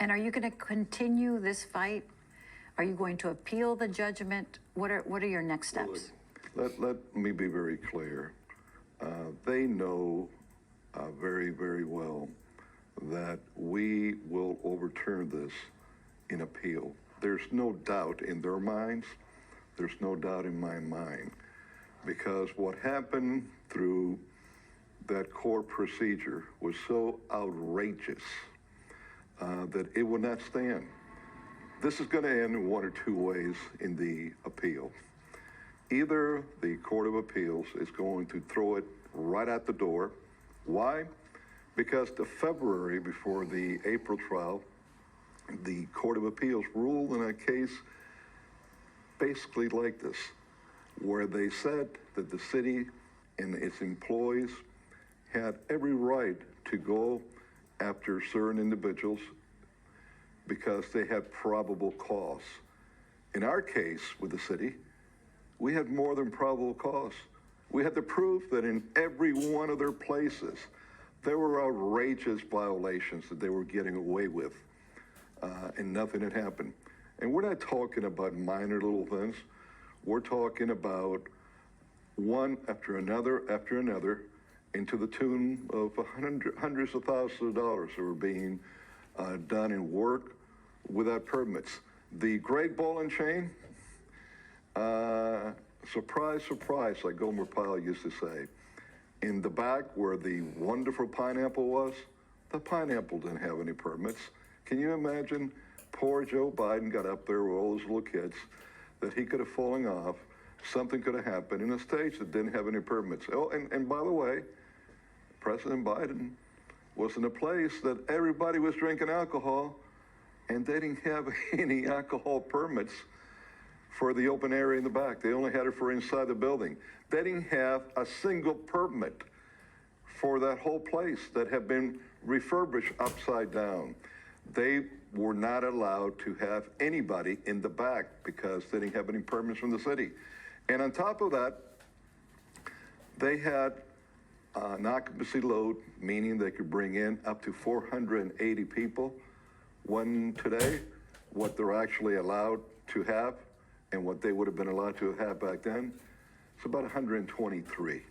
And are you going to continue this fight? Are you going to appeal the judgment? What are your next steps? Let me be very clear. They know very, very well that we will overturn this in appeal. There's no doubt in their minds. There's no doubt in my mind. Because what happened through that court procedure was so outrageous that it will not stand. This is going to end in one or two ways in the appeal. Either the Court of Appeals is going to throw it right at the door. Why? Because the February before the April trial, the Court of Appeals ruled in a case basically like this, where they said that the city and its employees had every right to go after certain individuals because they had probable cause. In our case with the city, we had more than probable cause. We had the proof that in every one of their places, there were outrageous violations that they were getting away with, and nothing had happened. And we're not talking about minor little things. We're talking about one after another, and to the tune of hundreds of thousands of dollars that were being done in work without permits. The Great Ball and Chain, surprise, surprise, like Gomer Pyle used to say. In the back where the wonderful pineapple was, the pineapple didn't have any permits. Can you imagine? Poor Joe Biden got up there with all those little kids that he could have fallen off. Something could have happened in a stage that didn't have any permits. Oh, and by the way, President Biden was in a place that everybody was drinking alcohol, and they didn't have any alcohol permits for the open area in the back. They only had it for inside the building. They didn't have a single permit for that whole place that had been refurbished upside down. They were not allowed to have anybody in the back because they didn't have any permits from the city. And on top of that, they had an occupancy load, meaning they could bring in up to 480 people. When today, what they're actually allowed to have and what they would have been allowed to have back then, it's about 123.